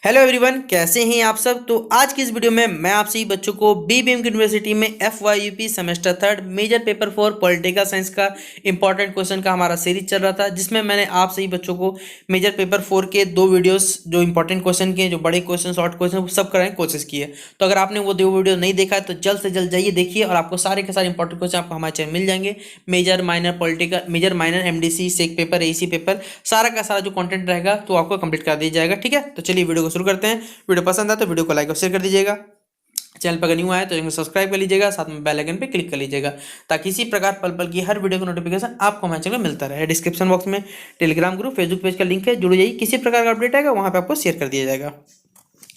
Hello everyone, कैसे हैं आप सब। तो आज की इस वीडियो में मैं आप सभी बच्चों को बीबीएम यूनिवर्सिटी में FYUP semester third major paper 4 political science का इंपॉर्टेंट क्वेश्चन का हमारा सीरीज चल रहा था, जिसमें मैंने आप सभी बच्चों को मेजर पेपर 4 के दो वीडियोस जो इंपॉर्टेंट क्वेश्चन के, जो बड़े क्वेश्चन शॉर्ट क्वेश्चन सब कराने की कोशिश की है। तो अगर आपने वो दो वीडियो नहीं देखा है तो जल्द से जल्द जाइए देखिए, और आपको सारे के सारे इंपॉर्टेंट क्वेश्चन आपको हमारे चैनल मिल जाएंगे। Major minor political, major minor MDC SEC paper, AEC paper, सारा का सारा जो कंटेंट रहेगा तो आपको कंप्लीट कर दिया जाएगा। ठीक है, तो चलिए वीडियो को शुरू करते हैं। वीडियो पसंद आए तो वीडियो को लाइक और शेयर कर दीजिएगा। चैनल पर अगर न्यू आए तो चैनल को सब्सक्राइब कर लीजिएगा, साथ में बेल आइकन पे क्लिक कर लीजिएगा, ताकि इसी प्रकार पल पल की हर वीडियो का नोटिफिकेशन आपको हमारे चैनल में मिलता रहे। डिस्क्रिप्शन बॉक्स में टेलीग्राम ग्रुप, फेसबुक पेज का लिंक है, जुड़ जाइए। किसी प्रकार का अपडेट आएगा वहां पे आपको शेयर कर दिया जाएगा।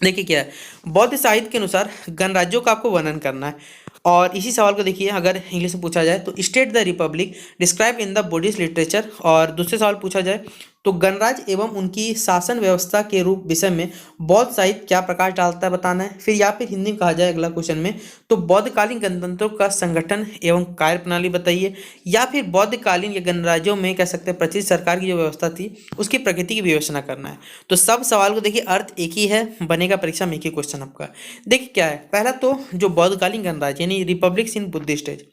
देखिए क्या है, बौद्ध साहित्य के अनुसार गणराज्यों का आपको वर्णन करना है। और इसी सवाल को देखिए, अगर इंग्लिश में पूछा जाए तो state the Republic describe in the Buddhist literature, और दूसरे सवाल पूछा जाए तो गणराज्य एवं उनकी शासन व्यवस्था के रूप विषय में बौद्ध साहित्य क्या प्रकाश डालता है बताना है। फिर या फिर हिंदी में कहा जाए अगला क्वेश्चन में तो बौद्धकालीन गणतंत्रों का संगठन एवं कार्य प्रणाली बताइए, या फिर बौद्धकालीन या गणराज्यों में कह सकते हैं प्रचलित सरकार की जो व्यवस्था थी उसकी प्रकृति की विवेचना करना है। तो सब सवाल को देखिए, अर्थ एक ही है, बनेगा परीक्षा में एक ही क्वेश्चन आपका। देखिए क्या है, पहला तो जो बौद्धकालीन गणराज्य यानी रिपब्लिक्स इन बुद्धिस्ट एज,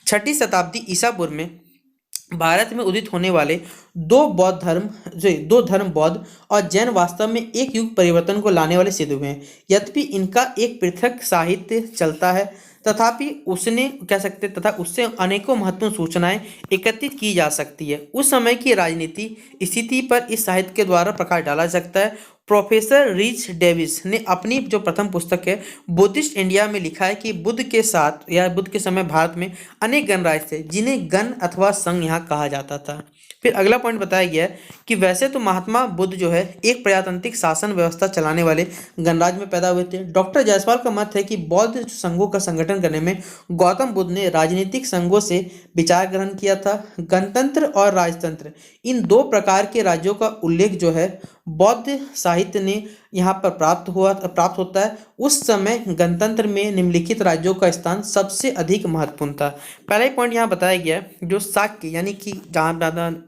6ठी शताब्दी ईसा पूर्व में भारत में उदित होने वाले दो धर्म बौद्ध और जैन वास्तव में एक युग परिवर्तन को लाने वाले सिद्ध हुए हैं। यद्यपि इनका एक पृथक साहित्य चलता है, तथापि उसने कह सकते तथा उससे अनेकों महत्वपूर्ण सूचनाएं एकत्रित की जा सकती है। उस समय की राजनीति स्थिति पर इस साहित्य के द्वारा प्रकाश डाला जा सकता है। प्रोफेसर रिच डेविस ने अपनी जो प्रथम पुस्तक है बुद्धिस्ट इंडिया में लिखा है कि बुद्ध के साथ या बुद्ध के समय भारत में अनेक गणराज्य थे, जिन्हें गण अथवा संघ यहाँ कहा जाता था। फिर अगला पॉइंट बताया गया है कि वैसे तो महात्मा बुद्ध जो है एक प्रजातांत्रिक शासन व्यवस्था चलाने वाले गणराज्य में पैदा हुए थे। डॉक्टर जायसवाल का मत है कि बौद्ध संघों का संगठन करने में गौतम बुद्ध ने राजनीतिक संघों से विचार ग्रहण किया था। गणतंत्र और राजतंत्र, इन दो प्रकार के राज्यों का उल्लेख जो है बौद्ध साहित्य ने यहाँ पर प्राप्त होता है। उस समय गणतंत्र में निम्नलिखित राज्यों का स्थान सबसे अधिक महत्वपूर्ण था। पहला ही पॉइंट यहाँ बताया गया है, जो शाक्य यानी कि जहाँ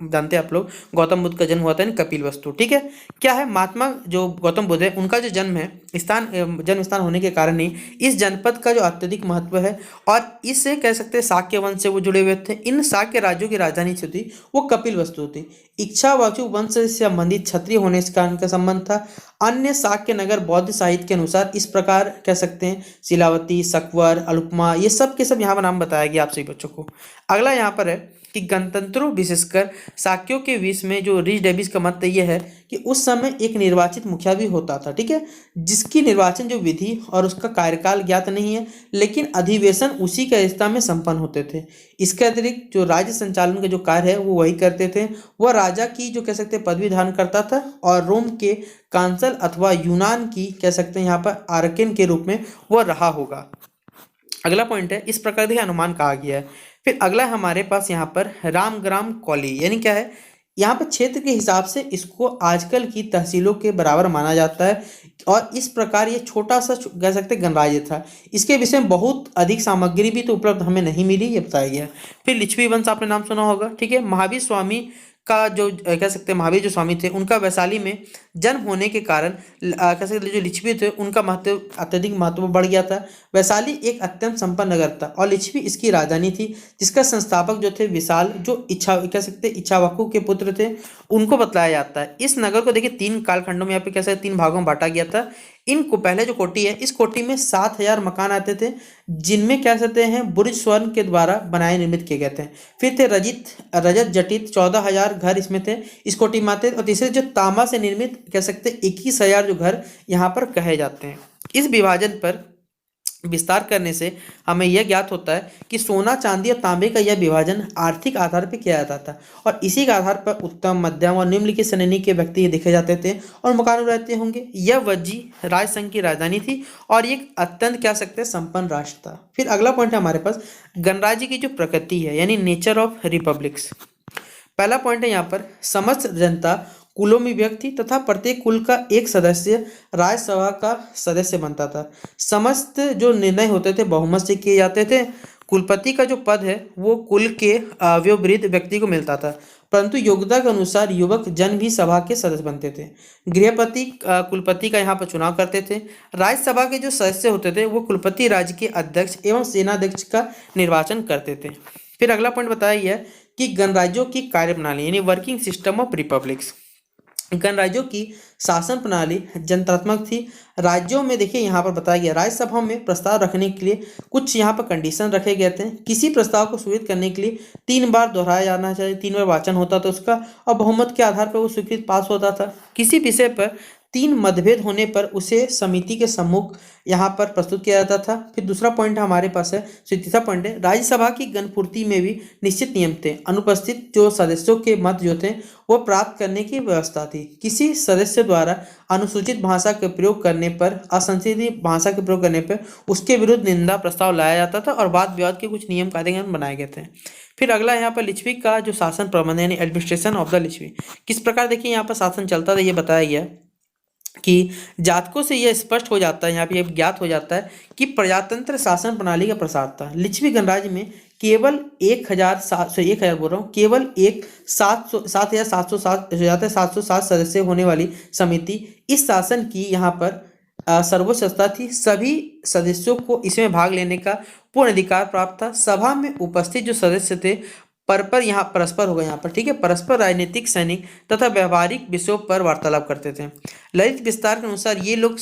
जानते हैं आप लोग गौतम बुद्ध का जन्म हुआ था कपिल वस्तु। ठीक है, क्या है, महात्मा जो गौतम बुद्ध है उनका जो जन्म स्थान होने के कारण ही इस जनपद का जो अत्यधिक महत्व है, और इससे कह सकते हैं शाक्य वंश से वो जुड़े हुए थे। इन शाक्य राज्यों की राजधानी जो थी वो कपिल वस्तु थी। इक्ष्वाकु वंश से संबंधित क्षत्रिय होने से कारण का संबंध था। अन्य शाक्य नगर बौद्ध साहित्य के अनुसार इस प्रकार कह सकते हैं शिलावती, सकवर, अलुपमा, ये सब के सब यहाँ पर नाम बताया गया आप सभी बच्चों को। अगला यहाँ पर है कि गणतंत्रों विशेषकर शाक्यों के बीच में जो रिच डेविस का मत ये है कि उस समय एक निर्वाचित मुखिया भी होता था। ठीक है, जिसकी निर्वाचन जो विधि और उसका कार्यकाल ज्ञात नहीं है, लेकिन अधिवेशन उसी के अध्यक्षता में संपन्न होते थे। इसके अतिरिक्त जो राज्य संचालन का जो कार्य है वो वही करते थे। वह राजा की जो कह सकते हैं पदवी धारण करता था, और रोम के कांसल अथवा यूनान की कह सकते हैं यहाँ पर आर्केन के रूप में वह रहा होगा। अगला पॉइंट है, इस प्रकार के अनुमान कहा गया है। फिर अगला हमारे पास यहाँ पर रामग्राम कॉली, यानी क्या है, यहाँ पर क्षेत्र के हिसाब से इसको आजकल की तहसीलों के बराबर माना जाता है, और इस प्रकार ये छोटा सा कह सकते गणराज्य था। इसके विषय में बहुत अधिक सामग्री भी तो उपलब्ध हमें नहीं मिली, ये बताया गया। फिर लिच्छवी वंश आपने नाम सुना होगा। ठीक है, महावीर स्वामी का जो कह सकते हैं महावीर जो स्वामी थे उनका वैशाली में जन्म होने के कारण कह सकते जो लिच्छवी थे उनका महत्व अत्यधिक महत्व बढ़ गया था। वैशाली एक अत्यंत संपन्न नगर था और लिच्छवी इसकी राजधानी थी, जिसका संस्थापक जो थे विशाल जो कह सकते इक्ष्वाकु के पुत्र थे, उनको बतलाया जाता है। इस नगर को देखिए 3 कालखंडों में यहाँ पे कह सकते 3 भागों में बांटा गया था। इनको पहले जो कोटि है, इस कोटि में 7000 मकान आते थे, जिनमें कह सकते हैं बुर्ज स्वर्ण के द्वारा बनाए निर्मित किए गए थे। फिर थे रजत जटित 14,000 घर इसमें थे, इस कोटि में आते। और तीसरे जो तांबा से निर्मित कह सकते 21,000 जो घर यहाँ पर कहे जाते हैं। इस विभाजन पर विस्तार करने से हमें यह ज्ञात होता है कि सोना, चांदी और तांबे का यह विभाजन आर्थिक आधार पर किया जाता था, और इसी के आधार पर उत्तम, मध्यम और निम्नलिखित श्रेणी के व्यक्ति देखे जाते थे और मकान रहते होंगे। यह वज्जी राजसंघ की राजधानी थी और एक अत्यंत कह सकते हैं संपन्न राष्ट्र था। फिर अगला पॉइंट है हमारे पास गणराज्य की जो प्रकृति है, यानी नेचर ऑफ रिपब्लिक्स। पहला पॉइंट है यहाँ पर समस्त जनता कुलों में विभक्त थी तथा प्रत्येक कुल का एक सदस्य राज्यसभा का सदस्य बनता था। समस्त जो निर्णय होते थे बहुमत से किए जाते थे। कुलपति का जो पद है वो कुल के वयोवृद्ध व्यक्ति को मिलता था, परंतु योग्यता के अनुसार युवक जन भी सभा के सदस्य बनते थे। गृहपति कुलपति का यहाँ पर चुनाव करते थे। राज्यसभा के जो सदस्य होते थे वो कुलपति राज्य के अध्यक्ष एवं सेनाध्यक्ष का निर्वाचन करते थे। फिर अगला पॉइंट बताया गया कि गणराज्यों की कार्य प्रणाली यानी वर्किंग सिस्टम ऑफ रिपब्लिक्स। गणराज्यों की शासन प्रणाली जनतात्मक थी। राज्यों में देखिए यहाँ पर बताया गया राज्यसभा में प्रस्ताव रखने के लिए कुछ यहाँ पर कंडीशन रखे गए थे। किसी प्रस्ताव को स्वीकृत करने के लिए 3 बार दोहराया जाना चाहिए, 3 बार वाचन होता था उसका और बहुमत के आधार पर वो स्वीकृत पास होता था। किसी विषय पर 3 मतभेद होने पर उसे समिति के सम्मुख यहाँ पर प्रस्तुत किया जाता था। फिर दूसरा पॉइंट हमारे पास है, तीसरा पॉइंट है, राज्यसभा की गणपूर्ति में भी निश्चित नियम थे। अनुपस्थित जो सदस्यों के मत जो थे वो प्राप्त करने की व्यवस्था थी। किसी सदस्य द्वारा अनुसूचित भाषा के प्रयोग करने पर, असंसदीय भाषा के प्रयोग करने पर उसके विरुद्ध निंदा प्रस्ताव लाया जाता था और वाद विवाद के कुछ नियम कायदे बनाए गए थे। फिर अगला यहाँ पर लिच्छवी का जो शासन प्रबंध यानी एडमिनिस्ट्रेशन ऑफ द लिच्छवी, किस प्रकार देखिए यहाँ पर शासन चलता था ये बताया गया कि जातकों से यह स्पष्ट हो जाता है, यहाँ पे यह ज्ञात हो जाता है कि प्रजातंत्र शासन प्रणाली का प्रसार था। लिच्छवी गणराज्य में केवल 1,700 बोल रहा हूँ, केवल एक 7,707 सदस्य होने वाली समिति इस शासन की यहाँ पर सर्वोच्च संस्था थी। सभी सदस्यों को इसमें भाग लेने का पूर्ण अधिकार प्राप्त था। सभा में उपस्थित जो सदस्य थे परपर यहाँ परस्पर होगा यहाँ पर, ठीक है, परस्पर राजनीतिक, सैनिक तथा व्यवहारिक विषयों पर वार्तालाप करते थे। ललित विस्तार के अनुसार ये लोग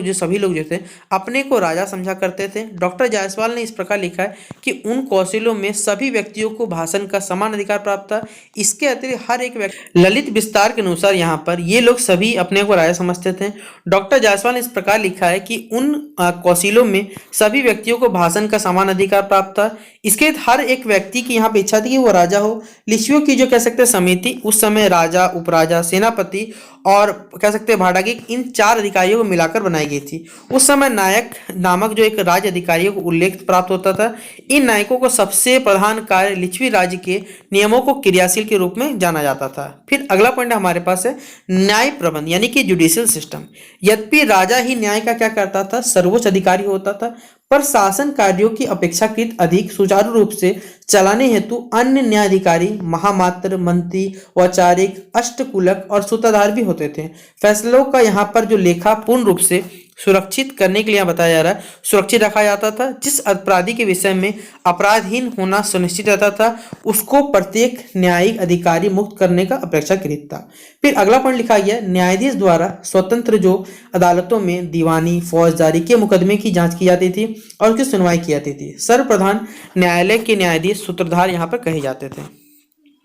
जो सभी लोग जो थे अपने को राजा समझा करते थे। डॉक्टर जायसवाल ने इस प्रकार लिखा है कि उन कौशलों में सभी व्यक्तियों को भाषण का समान अधिकार प्राप्त था। इसके अतिरिक्त हर एक व्यक्ति, ललित विस्तार के अनुसार यहाँ पर ये लोग सभी अपने को राजा समझते थे। डॉक्टर जायसवाल ने इस प्रकार लिखा है कि उन कौशलों में सभी व्यक्तियों को भाषण का समान अधिकार प्राप्त था। इसके हर एक व्यक्ति की यहाँ पे इच्छा थी कि वो राजा हो। लिच्छवियों की जो कह सकते हैं समिति उस समय राजा, उपराजा, सेनापति और कह सकते हैं भाड़ागिक, इन 4 अधिकारियों को मिलाकर बनाई गई थी। उस समय नायक नामक जो एक राज्य अधिकारियों को उल्लेख प्राप्त होता था। इन नायकों को सबसे प्रधान कार्य लिच्छवी राज्य के नियमों को क्रियाशील के रूप में जाना जाता था। फिर अगला पॉइंट हमारे पास है न्याय प्रबंध यानी कि जुडिशियल सिस्टम। यद्यपि राजा ही न्याय का क्या करता था, सर्वोच्च अधिकारी होता था, पर शासन कार्यों की अपेक्षाकृत अधिक सुचारू रूप से चलाने हेतु अन्य न्यायाधिकारी, महामात्र, मंत्री, वैचारिक, अष्टकुलक और सूत्रधार भी होते थे। फैसलों का यहाँ पर जो लेखा पूर्ण रूप से सुरक्षित करने के लिए बताया जा रहा है, सुरक्षित रखा जाता था। जिस अपराधी के विषय में अपराधहीन होना सुनिश्चित रहता था उसको प्रत्येक न्यायिक अधिकारी मुक्त करने का अपेक्षाकृत था। फिर अगला पॉइंट लिखा गया, न्यायाधीश द्वारा स्वतंत्र जो अदालतों में दीवानी, फौजदारी के मुकदमे की जांच की जाती थी और उसकी सुनवाई की जाती थी। सर्वप्रधान न्यायालय के न्यायाधीश सूत्रधार यहाँ पर कहे जाते थे।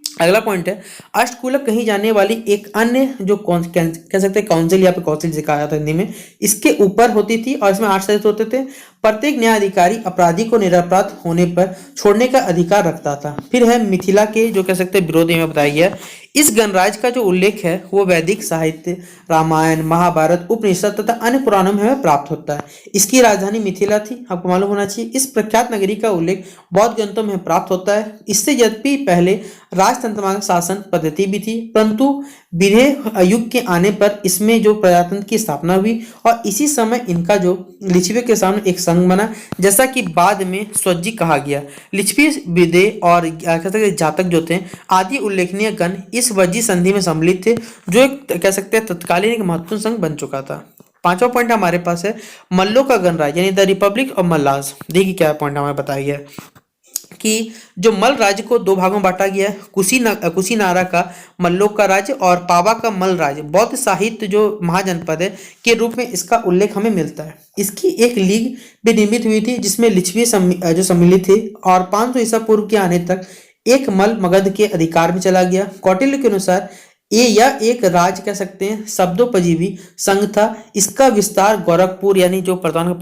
अगला पॉइंट है अष्टकुलक कही जाने वाली एक अन्य जो कह सकते हैं काउंसिल या फिर काउंसिल जिसे कहा जाता है हिंदी में, इसके ऊपर होती थी और इसमें 8 सदस्य होते थे। प्रत्येक न्यायाधिकारी अपराधी को निरपराध होने पर छोड़ने का अधिकार रखता था। फिर है मिथिला के जो कह सकते हैं विरोधी में बताया गया। इस गणराज्य का जो उल्लेख है वो वैदिक साहित्य, रामायण, महाभारत, उपनिषद तथा अन्य पुराणों में हमें प्राप्त होता है। इसकी राजधानी मिथिला थी, आपको मालूम होना चाहिए। इस प्रख्यात नगरी का उल्लेख बौद्ध ग्रंथों में प्राप्त होता है। इससे यद्यपि पहले राजतंत्र शासन पद्धति भी थी, परंतु विदेह युग के आने पर इसमें जो प्रजातंत्र की स्थापना हुई और इसी समय इनका जो लिच्छवी के सामने एक संघ बना, जैसा कि बाद में स्वज्जी कहा गया। लिच्छवी, विदेह और जातक जो थे आदि उल्लेखनीय गण इस वज्जी संधि में सम्मिलित थे, जो एक कह सकते हैं तत्कालीन एक महत्वपूर्ण संघ बन चुका था। 5वां पॉइंट हमारे पास है मल्लों का गणराज्य यानी द रिपब्लिक ऑफ मल्लास। देखिए क्या पॉइंट हमें बताया गया कि जो मल्ल राज्य को 2 भागों में बांटा गया है, कुशीनारा का मल्लों का राज्य और पावा का मल्ल राज्य। बौद्ध साहित्य जो महाजनपद है के रूप में इसका उल्लेख हमें मिलता है। इसकी एक लीग भी निर्मित हुई थी जिसमें लिच्छवी जो सम्मिलित थे और 500 ईसा पूर्व के आने तक एक मल्ल मगध के अधिकार में चला गया। कौटिल्य के अनुसार यह एक राज कह सकते हैं शब्दोपजीवी संघ था। इसका विस्तार गोरखपुर यानी जो वर्तमान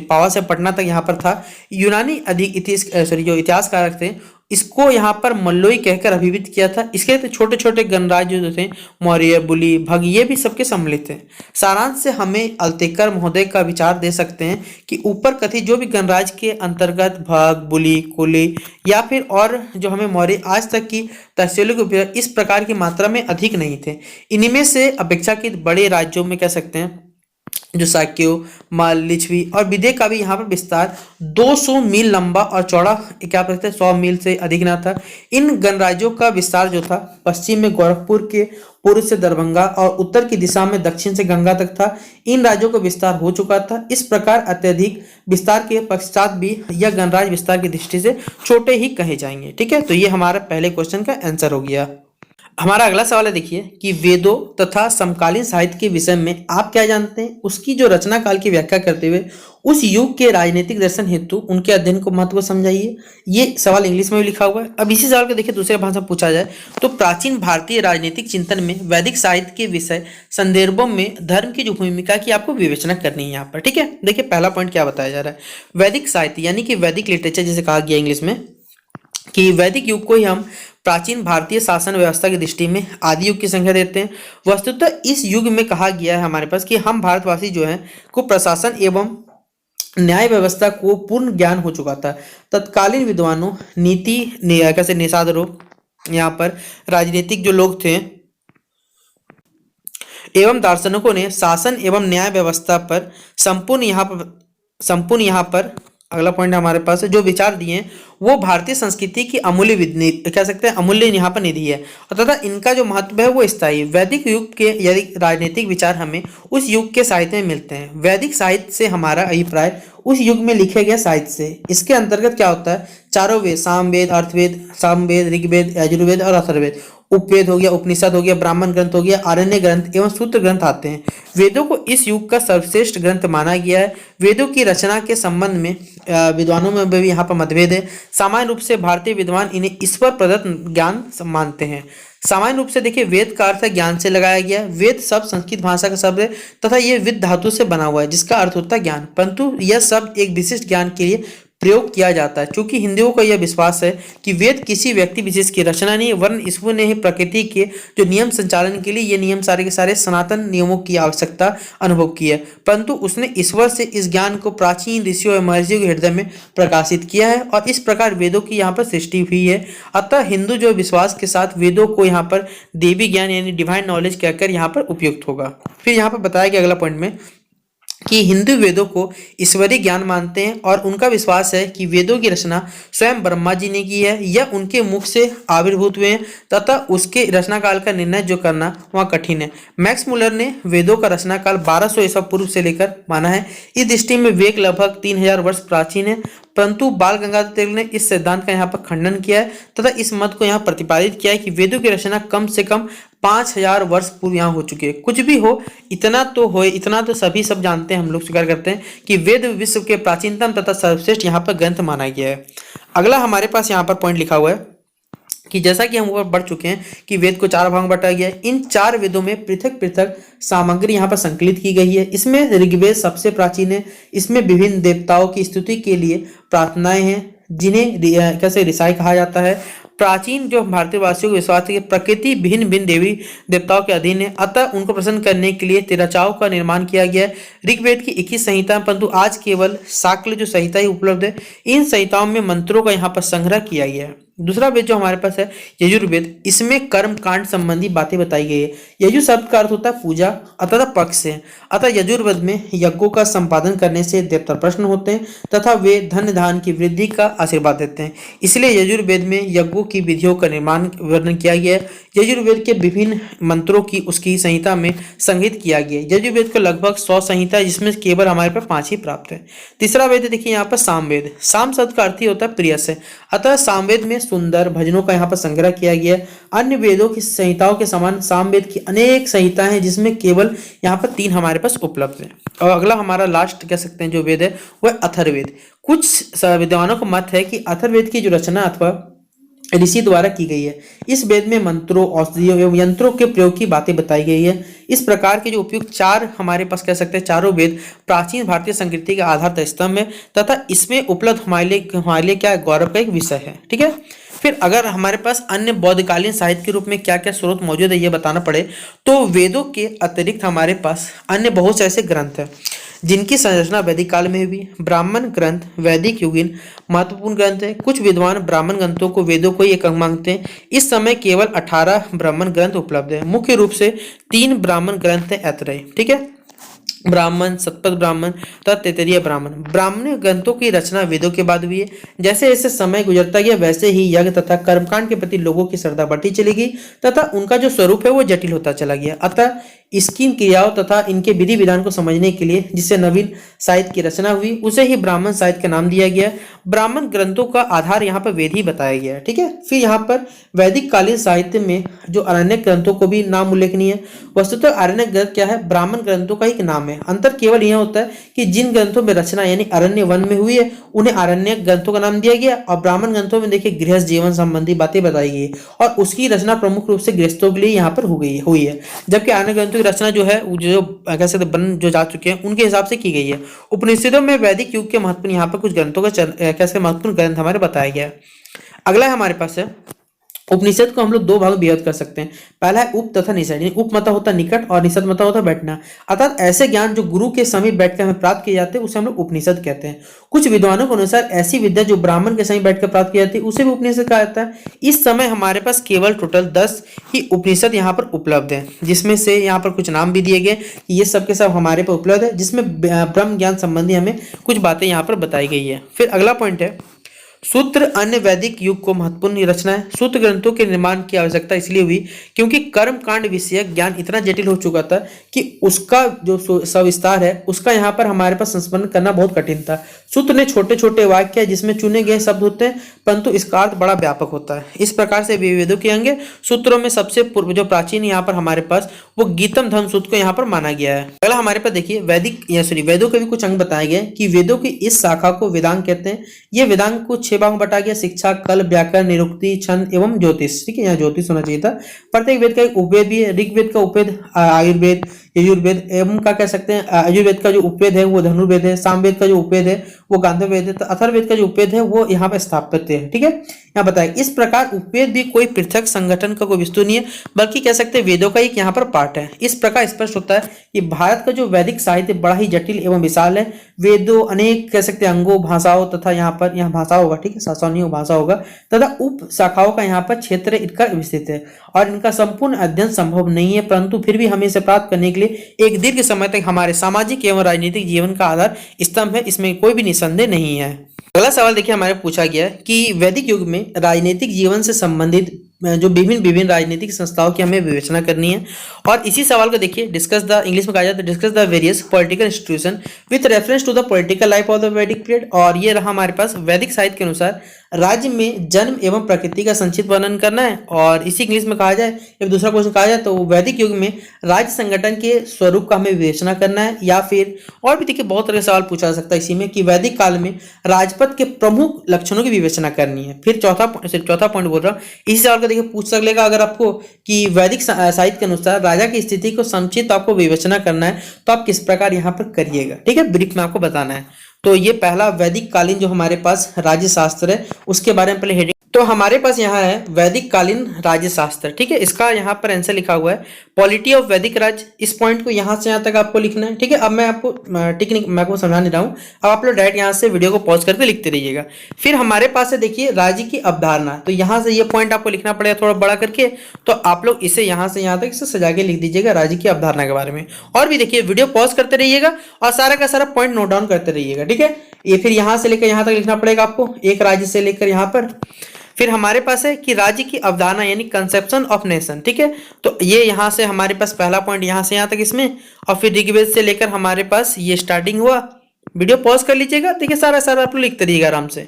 पावा से पटना तक यहाँ पर था। यूनानी जो इतिहासकारक थे इसको यहाँ पर मल्लोई कहकर अभिहित किया था। इसके तो छोटे छोटे गणराज्य जो थे मौर्य, बुली, भग ये भी सबके सम्मिलित थे। सारांश से हमें अल्तेकर महोदय का विचार दे सकते हैं कि ऊपर कथित जो भी गणराज्य के अंतर्गत भग, बुली, कुली या फिर और जो हमें मौर्य आज तक की तहसीलों के इस प्रकार की मात्रा में अधिक नहीं थे। इनमें से अपेक्षाकृत बड़े राज्यों में कह सकते हैं जो शाक्यों, माल, लिच्छवी और विदय का भी यहाँ पर विस्तार 200 मील लंबा और चौड़ा क्या कहते हैं 100 मील से अधिक ना था। इन गणराज्यों का विस्तार जो था पश्चिम में गोरखपुर के, पूर्व से दरभंगा और उत्तर की दिशा में दक्षिण से गंगा तक था। इन राज्यों का विस्तार हो चुका था। इस प्रकार अत्यधिक विस्तार के पश्चात भी यह गणराज्य विस्तार की दृष्टि से छोटे ही कहे जाएंगे। ठीक है, तो ये हमारा पहले क्वेश्चन का आंसर हो गया। हमारा अगला सवाल है, देखिए कि वेदों तथा समकालीन साहित्य के विषय में आप क्या जानते हैं, उसकी जो रचना काल की व्याख्या करते हुए उस युग के राजनीतिक दर्शन हेतु उनके अध्ययन को महत्व समझाइए। ये सवाल इंग्लिश में भी लिखा हुआ है। अब इसी सवाल को देखिए दूसरे भाषा में पूछा जाए तो प्राचीन भारतीय राजनीतिक चिंतन में वैदिक साहित्य के विषय संदर्भों में धर्म की जो भूमिका की आपको विवेचना करनी है यहाँ पर। ठीक है, देखिए पहला पॉइंट क्या बताया जा रहा है, वैदिक साहित्य यानी कि वैदिक लिटरेचर जिसे कहा गया इंग्लिश में, कि वैदिक युग को ही हम प्राचीन भारतीय शासन व्यवस्था की दृष्टि में आदि युग की संख्या देते हैं। वस्तुतः इस युग में कहा गया है हमारे पास कि हम भारतवासी जो हैं को प्रशासन एवं न्याय व्यवस्था को पूर्ण ज्ञान हो चुका था। तत्कालीन विद्वानों, नीति कैसे निषादरों, यहाँ पर राजनीतिक जो लोग थे एवं दार्शनिकों ने शासन एवं न्याय व्यवस्था पर संपूर्ण यहाँ पर अगला पॉइंट हमारे पास है जो विचार दिए हैं वो भारतीय संस्कृति की अमूल्य कह सकते हैं अमूल्य यहाँ पर निधि है और तथा इनका जो महत्व है वो स्थायी। वैदिक युग के यदि राजनीतिक विचार हमें उस युग के साहित्य में मिलते हैं। वैदिक साहित्य से हमारा अभिप्राय उस युग में लिखे गए साहित्य से। इसके अंतर्गत क्या होता है, चारों वेद, सामवेद, अर्थवेद, सामवेद, ऋग्वेद, यजुर्वेद और अथर्ववेद, उपवेद हो गया, उपनिषद हो गया, ब्राह्मण ग्रंथ हो गया, आरण्य ग्रंथ एवं सूत्र ग्रंथ आते हैं। वेदों को इस युग का सर्वश्रेष्ठ ग्रंथ माना गया है। वेदों की रचना के संबंध में विद्वानों में भी यहाँ पर मतभेद है। सामान्य रूप से भारतीय विद्वान इन्हें ईश्वर प्रदत्त ज्ञान मानते हैं। सामान्य रूप से देखिए वेद का अर्थ है ज्ञान से लगाया गया। वेद शब्द संस्कृत भाषा का शब्द है तथा यह विद धातु से बना हुआ है जिसका अर्थ होता है ज्ञान, परंतु यह शब्द एक विशिष्ट ज्ञान के लिए प्रयोग किया जाता है। क्योंकि हिंदुओं का यह विश्वास है कि वेद किसी व्यक्ति विशेष की रचना नहीं, वरन ईश्वर ने ही प्रकृति के जो नियम संचालन के लिए ये नियम सारे के सारे सनातन नियमों की आवश्यकता अनुभव की है, परंतु उसने ईश्वर से इस ज्ञान को प्राचीन ऋषियों एवं महर्षियों के हृदय में प्रकाशित किया है और इस प्रकार वेदों की यहाँ पर सृष्टि हुई है। अतः हिंदू जो विश्वास के साथ वेदों को यहाँ पर देवी ज्ञान यानी डिवाइन नॉलेज कहकर यहाँ पर उपयुक्त होगा। फिर यहाँ पर बताया गया अगला पॉइंट में कि हिंदू वेदों को ईश्वरीय ज्ञान मानते हैं और उनका विश्वास है कि वेदों की रचना स्वयं ब्रह्मा जी ने की है या उनके मुख से आविर्भूत हुए हैं तथा उसके रचना काल का निर्णय जो करना वहाँ कठिन है। मैक्स मुलर ने वेदों का रचना काल 1200 ईसा पूर्व से लेकर माना है। इस दृष्टि में वेद लगभग 3000 वर्ष प्राचीन है, परंतु बाल गंगाधर तिलक ने इस सिद्धांत का यहाँ पर खंडन किया है तथा इस मत को यहाँ प्रतिपादित किया है कि वेदों की रचना कम से कम 5000 वर्ष पूर्व यहाँ हो चुकी है। कुछ भी हो इतना तो सभी सब जानते हैं, हम लोग स्वीकार करते हैं कि वेद विश्व के प्राचीनतम तथा सर्वश्रेष्ठ यहाँ पर ग्रंथ माना गया है। अगला हमारे पास यहाँ पर पॉइंट लिखा हुआ है कि जैसा कि हम ऊपर बढ़ चुके हैं कि वेद को 4 भाग में बांटा गया है। इन 4 वेदों में पृथक पृथक सामग्री यहाँ पर संकलित की गई है। इसमें ऋग्वेद सबसे प्राचीन है। इसमें विभिन्न देवताओं की स्तुति के लिए प्रार्थनाएं हैं जिन्हें कैसे ऋषाई कहा जाता है। प्राचीन जो भारतीय वासियों को विश्वास है कि प्रकृति भिन्न भिन्न देवी देवताओं के अधीन है, अतः उनको प्रसन्न करने के लिए तिरचाओं का निर्माण किया गया है। ऋग्वेद की 21 संहिता, परंतु आज केवल शाक्ल जो संहिता ही उपलब्ध है। इन संहिताओं में मंत्रों का यहाँ पर संग्रह किया गया है। दूसरा वेद जो हमारे पास है यजुर्वेद, इसमें कर्म कांड संबंधी बातें बताई गई है। यजु शब्द का अर्थ होता है पूजा अतः पक्ष से, अतः यजुर्वेद में यज्ञों का संपादन करने से देवता प्रसन्न होते हैं तथा वे धन धान की वृद्धि का आशीर्वाद देते हैं। इसलिए यजुर्वेद में यज्ञों की विधियों का निर्माण वर्णन किया गया है। यजुर्वेद के विभिन्न मंत्रों की उसकी संहिता में संग्रहित किया गया है। यजुर्वेद को लगभग 100 संहिता है जिसमें केवल हमारे पास 5 ही प्राप्त है। तीसरा वेद देखिए यहाँ पर सामवेद। साम शब्द का अर्थ ही होता है प्रिय से, अतः सामवेद में सुंदर भजनों का यहाँ पर संग्रह किया गया है। अन्य वेदों की संहिताओं के समान सामवेद की अनेक संहिताएं हैं जिसमें केवल यहाँ पर 3 हमारे पास उपलब्ध है। और अगला हमारा लास्ट कह सकते हैं जो वेद है वह अथर्ववेद। कुछ विद्वानों का मत है कि अथर्ववेद की जो रचना अथवा ऋषि द्वारा की गई है। इस वेद में मंत्रों, औषधियों एवं यंत्रों के प्रयोग की बातें बताई गई है। इस प्रकार के जो उपयुक्त 4 हमारे पास कह सकते हैं चारों वेद प्राचीन भारतीय संस्कृति का आधार स्तंभ है तथा इसमें उपलब्ध हमारे लिए क्या गौरव का एक विषय है। ठीक है, फिर अगर हमारे पास अन्य बौद्धकालीन साहित्य के रूप में क्या क्या स्रोत मौजूद है ये बताना पड़े तो वेदों के अतिरिक्त हमारे पास अन्य बहुत से ऐसे ग्रंथ हैं जिनकी संरचना वैदिक काल में भी। ब्राह्मण ग्रंथ वैदिक युगीन महत्वपूर्ण ग्रंथ है। कुछ विद्वान ब्राह्मण ग्रंथों को वेदों को ही एक अंग मानते हैं। इस समय केवल 18 ब्राह्मण ग्रंथ उपलब्ध है। मुख्य रूप से 3 ब्राह्मण ग्रंथ है ऐतरेय। ठीक है, ब्राह्मण, शतपथ ब्राह्मण तथा तैत्तिरीय ब्राह्मण। ब्राह्मण ग्रंथों की रचना वेदों के बाद हुई है। जैसे जैसे समय गुजरता गया वैसे ही यज्ञ तथा कर्मकांड के प्रति लोगों की श्रद्धा बढ़ती चली गई तथा उनका जो स्वरूप है वो जटिल होता चला गया। अतः इसकी क्रियाओं तथा इनके विधि विधान को समझने के लिए जिससे नवीन साहित्य की रचना हुई उसे ही ब्राह्मण साहित्य का नाम दिया गया। ब्राह्मण ग्रंथों का आधार यहाँ पर वेद ही बताया गया है। ठीक है, फिर यहाँ पर वैदिक कालीन साहित्य में जो अरण्यक ग्रंथों को भी नाम उल्लेखनीय है। वस्तुतः अरण्यक ग्रंथ क्या है, ब्राह्मण ग्रंथों का एक नाम है। अंतर केवल यह होता है कि जिन ग्रंथों में रचना यानी अरण्य वन में हुई है उन्हें अरण्यक ग्रंथों का नाम दिया गया और ब्राह्मण ग्रंथों में देखिए गृहस्थ जीवन संबंधी बातें बताई गई और उसकी रचना प्रमुख रूप से गृहस्थों के लिए यहाँ पर हुई है। जबकि अरण्य ग्रंथों की रचना जो है जो कैसे बन जो जा चुके हैं उनके हिसाब से की गई है। उपनिषदों में वैदिक युग के महत्वपूर्ण यहाँ पर कुछ ग्रंथों का कैसे महत्वपूर्ण ग्रंथ हमारे बताया गया है। अगला है हमारे पास है उपनिषद को हम लोग दो भाग में विभक्त कर सकते हैं। पहला है उप तथा निषद, यानी उप मतलब होता है निकट और निषद मतलब होता है बैठना, अर्थात ऐसे ज्ञान जो गुरु के समीप बैठकर हमें प्राप्त किए जाते हैं उसे हम लोग उपनिषद कहते हैं। कुछ विद्वानों के अनुसार ऐसी विद्या जो ब्राह्मण के समीप बैठकर प्राप्त की जाती है उसे भी उपनिषद कहा जाता है। इस समय हमारे पास केवल टोटल 10 ही उपनिषद यहाँ पर उपलब्ध है, जिसमें से यहाँ पर कुछ नाम भी दिए गए कि ये सब के सब हमारे पर उपलब्ध है, जिसमें ब्रह्म ज्ञान संबंधी हमें कुछ बातें यहाँ पर बताई गई है। फिर अगला पॉइंट है सूत्र अन्य वैदिक युग को महत्वपूर्ण रचना है। सूत्र ग्रंथों के निर्माण की आवश्यकता इसलिए हुई क्योंकि कर्म कांड विषयक ज्ञान इतना जटिल हो चुका था कि उसका जो सविस्तार है उसका यहाँ पर हमारे पास संस्मरण करना बहुत कठिन था। सूत्र ने छोटे छोटे वाक्य जिसमें चुने गए शब्द होते हैं परंतु इसका अर्थ बड़ा व्यापक होता है। इस प्रकार से वेदों के अंग सूत्रों में सबसे पूर्व जो प्राचीन यहाँ पर हमारे पास वो गीतम धर्म सूत्र को यहाँ पर माना गया है। अगला हमारे पास देखिए वेदों के भी कुछ अंग बताए गए कि वेदों की इस शाखा को वेदांग कहते हैं। ये वेदांग को 6 भाग में बटा गया, शिक्षा, कल, व्याकरण, निरुक्ति, छंद एवं ज्योतिष। ठीक है, यहाँ ज्योतिष होना चाहिए था। प्रत्येक वेद का एक उपवेद भी है। ऋग्वेद का उपवेद आयुर्वेद, यजुर्वेद एवं का कह सकते हैं यजुर्वेद का जो उपवेद है वो धनुर्वेद है। सामवेद का जो उपवेद है वो गांधर्ववेद है। अथर्ववेद का जो उपवेद है वो यहाँ पर स्थापत्य है। ठीक है, यहाँ बताया इस प्रकार उपवेद भी कोई पृथक संगठन का कोई वस्तु नहीं है बल्कि कह सकते हैं वेदों का एक यहाँ पर पार्ट है। इस प्रकार स्पष्ट होता है कि भारत का जो वैदिक साहित्य बड़ा ही जटिल एवं विशाल है। वेदों अनेक कह सकते हैं अंगों, भाषाओं तथा यहाँ भाषा होगा, ठीक है, शासनिक भाषा होगा तथा उप शाखाओं का यहाँ पर क्षेत्र इनका विस्तृत है और इनका संपूर्ण अध्ययन संभव नहीं है, परंतु फिर भी हमें इसे प्राप्त करने के लिए एक दीर्घ समय तक हमारे सामाजिक एवं राजनीतिक जीवन का आधार स्तंभ है, इसमें कोई भी निसंदेह नहीं है। अगला सवाल देखिए हमारे पूछा गया है कि वैदिक युग में राजनीतिक जीवन से संबंधित जो विभिन्न राजनीतिक संस्थाओं की हमें विवेचना करनी है और इसी सवाल को देखिए डिस्कस द इंग्लिश में कहा जाता है discuss the various political institution with reference to the political life of the Vedic period. और ये रहा हमारे पास वैदिक साहित्य के अनुसार राज्य में जन्म एवं प्रकृति का संक्षिप्त वर्णन करना है। और इसी इंग्लिश में कहा जाए या दूसरा क्वेश्चन कहा जाए तो वैदिक युग में राज्य संगठन के स्वरूप का हमें विवेचना करना है, या फिर और भी देखिए बहुत तरह के सवाल पूछा जा सकता है इसी में कि वैदिक काल में राजपद के प्रमुख लक्षणों की विवेचना करनी है। फिर चौथा पॉइंट बोल रहा हूँ, इसी सवाल को देखिए पूछ सकेगा अगर आपको कि वैदिक साहित्य के अनुसार राजा की स्थिति को संक्षिप्त आपको विवेचना करना है तो आप किस प्रकार यहाँ पर करिएगा। ठीक है, ब्रीफ में आपको बताना है। तो ये पहला वैदिक कालीन जो हमारे पास राज्य शास्त्र है उसके बारे में पहले हेडिंग, तो हमारे पास यहाँ है वैदिक कालीन राज्य शास्त्र। ठीक है, इसका यहाँ पर आंसर लिखा हुआ है पॉलिटी ऑफ वैदिक राज्य। इस पॉइंट को यहाँ से यहाँ तक आपको लिखना है। ठीक है, अब मैं आपको टेक्निक मैं आपको समझा नहीं रहा हूँ, अब आप लोग डायरेक्ट यहाँ से वीडियो को पॉज करके लिखते रहिएगा। फिर हमारे पास है देखिए राज्य की अवधारणा, तो यहाँ से ये पॉइंट आपको लिखना पड़ेगा थोड़ा बड़ा करके, तो आप लोग इसे यहाँ से यहाँ तक इसे सजा के लिख दीजिएगा राज्य की अवधारणा के बारे में। और भी देखिए वीडियो पॉज करते रहिएगा और सारा का सारा पॉइंट नोट डाउन करते रहिएगा। ठीक है, ये फिर यहाँ से लेकर यहाँ तक लिखना पड़ेगा आपको, एक राज्य से लेकर यहाँ पर। फिर हमारे पास है कि राज्य की अवधारणा यानी कंसेप्शन ऑफ नेशन। ठीक है, तो ये यहाँ से हमारे पास पहला पॉइंट यहाँ से यहाँ तक इसमें, और फिर ऋग्वेद से लेकर हमारे पास ये स्टार्टिंग हुआ। वीडियो पॉज कर लीजिएगा, देखिए सारा सारा आप लोग लिखते रहिएगा आराम से।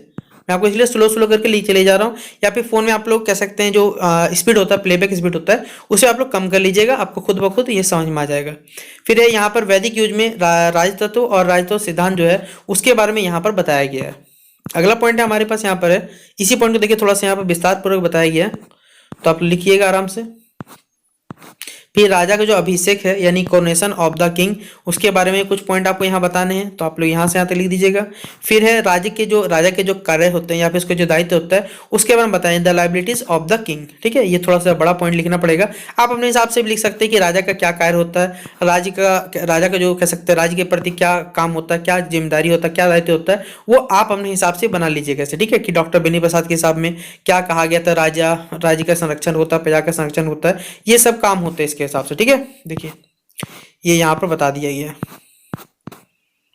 मैं आपको इसलिए स्लो स्लो करके चले जा रहा हूँ, या फिर फोन में आप लोग कह सकते हैं जो स्पीड होता है, प्लेबैक स्पीड होता है, उसे आप लोग कम कर लीजिएगा, आपको खुद ब खुद ये समझ में आ जाएगा। फिर है यहाँ पर वैदिक युग में राजतत्व और राजतत्व सिद्धांत जो है उसके बारे में यहाँ पर बताया गया है। अगला पॉइंट है हमारे पास यहाँ पर है, इसी पॉइंट को देखिए थोड़ा सा यहाँ पर विस्तार पूर्वक बताया गया है, तो आप लिखिएगा आराम से। फिर राजा का जो अभिषेक है यानी कोरोनेशन ऑफ द किंग, उसके बारे में कुछ पॉइंट आपको यहाँ बताने हैं, तो आप लोग यहाँ से यहाँ तक लिख दीजिएगा। फिर है राजा के जो कार्य होते हैं या फिर उसके जो दायित्व होता है उसके बारे में बताएं, the liabilities of the king. ठीक है, ये थोड़ा सा बड़ा पॉइंट लिखना पड़ेगा, आप अपने हिसाब से भी लिख सकते हैं कि राजा का क्या कार्य होता है, राजा का जो कह सकते हैं राज्य के प्रति क्या काम होता है, क्या जिम्मेदारी होता है, क्या दायित्व होता है, वो आप अपने हिसाब से बना लीजिएगा ऐसे। ठीक है, कि डॉक्टर बेनी प्रसाद के हिसाब में क्या कहा गया था, राज्य का संरक्षण होता है, प्रजा का संरक्षण होता है, ये सब काम होते हैं इसके हिसाब से। ठीक है, देखिए ये यहाँ पर बता दिया गया है।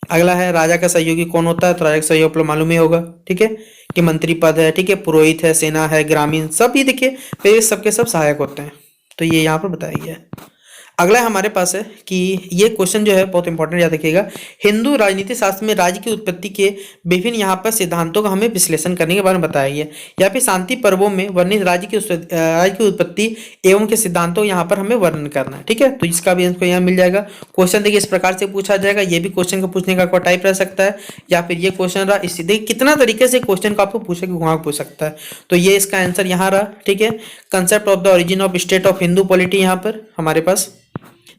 अगला है राजा का सहयोगी कौन होता है, तो राजा का सहयोगी आप लोग मालूम ही होगा, ठीक है, कि मंत्री पद है, ठीक है, पुरोहित है, सेना है, ग्रामीण, सब ये देखिए तो ये सबके सब सहायक होते हैं, तो ये यहाँ पर बताया गया है। अगला हमारे पास है कि ये क्वेश्चन जो है बहुत इंपॉर्टेंट, याद रखिएगा, हिंदू राजनीति शास्त्र में राज्य की उत्पत्ति के विभिन्न यहाँ पर सिद्धांतों का हमें विश्लेषण करने के बारे में बताया गया। यहाँ पे शांति पर्वों में वर्णित राज्य की उत्पत्ति एवं के सिद्धांतों यहाँ पर हमें वर्णन करना है, ठीक है, तो इसका भी आंसर यहाँ मिल जाएगा। क्वेश्चन देखिए इस प्रकार से पूछा जाएगा, ये भी क्वेश्चन को पूछने का कोई टाइप रह सकता है, या फिर ये क्वेश्चन रहा, इसी देखिए कितना तरीके से क्वेश्चन को आपको पूछे वहां पूछ सकता है, तो ये इसका आंसर यहाँ रहा, ठीक है। Concept of the origin of state of Hindu polity यहाँ पर हमारे पास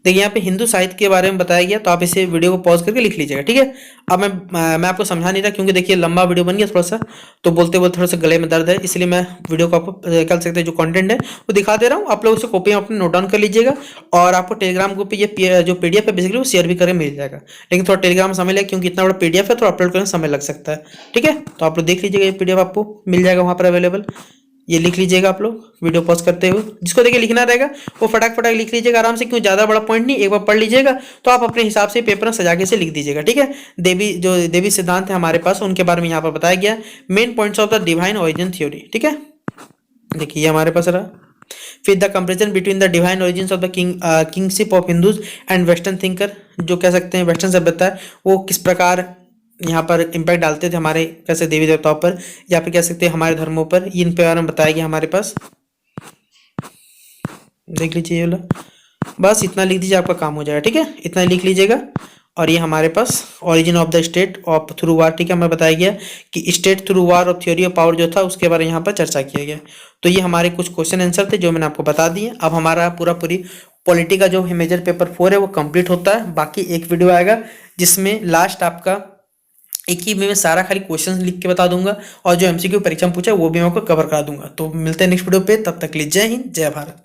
देखिए यहाँ पे हिंदू साहित्य के बारे में बताया गया, तो आप इसे वीडियो को पॉज करके लिख लीजिएगा, ठीक है। अब मैं आपको समझा नहीं रहा क्योंकि देखिए लंबा वीडियो बन गया थोड़ा सा, तो बोलते बोलते थोड़ा सा गले में दर्द है, इसलिए मैं वीडियो को आपको कल सकते हैं जो कंटेंट है वो दिखा दे रहा हूँ, आप लोग उसे कॉपी में अपने नोट डाउन कर लीजिएगा, और आपको टेलीग्राम ग्रुप पे ये जो पीडीएफ है बेसिकली वो शेयर भी करके मिल जाएगा, लेकिन थोड़ा टेलीग्राम समय लगेगा क्योंकि इतना बड़ा पीडीएफ है तो अपलोड करने में समय लग सकता है, ठीक है। तो आप लोग देख लीजिएगा, ये पीडीएफ आपको मिल जाएगा वहाँ पर अवेलेबल, ये लिख लीजिएगा आप लोग वीडियो पॉज करते हुए, जिसको देखिए लिखना रहेगा वो फटाक फटाक लिख लीजिएगा आराम से, क्यों ज़्यादा बड़ा पॉइंट नहीं, एक बार पढ़ लीजिएगा तो आप अपने हिसाब से पेपर में सजा के से लिख दीजिएगा, ठीक है। देवी सिद्धांत है हमारे पास, उनके बारे में यहाँ पर बताया गया, main points of the divine origin theory, ठीक है, देखिए हमारे पास रहा। फिर the comparison between the divine origin of the kingship of Hindus and western thinker, जो कह सकते हैं वेस्टर्न सभ्यता है वो किस प्रकार यहाँ पर इम्पैक्ट डालते थे हमारे कैसे देवी देवताओं पर, या फिर कह सकते हैं हमारे धर्मों पर, इन पे बारे में बताया गया हमारे पास, देख लीजिए ये वाला, बस इतना लिख दीजिए आपका काम हो जाएगा, ठीक है, इतना लिख लीजिएगा। और ये हमारे पास origin of the state of through war, ठीक है, हमें बताया गया कि स्टेट थ्रू वार और थ्योरी ऑफ पावर जो था उसके बारे में यहाँ पर चर्चा किया गया। तो ये हमारे कुछ क्वेश्चन आंसर थे जो मैंने आपको बता दिए। अब हमारा पूरी पॉलिटी का जो मेजर पेपर 4 है वो कंप्लीट होता है, बाकी एक वीडियो आएगा जिसमें लास्ट आपका एक ही में सारा खाली क्वेश्चन लिख के बता दूंगा, और जो एमसीक्यू परीक्षा में पूछा वो भी मैं आपको कवर करा दूंगा। तो मिलते हैं नेक्स्ट वीडियो पे, तब तक के लिए जय हिंद जय भारत।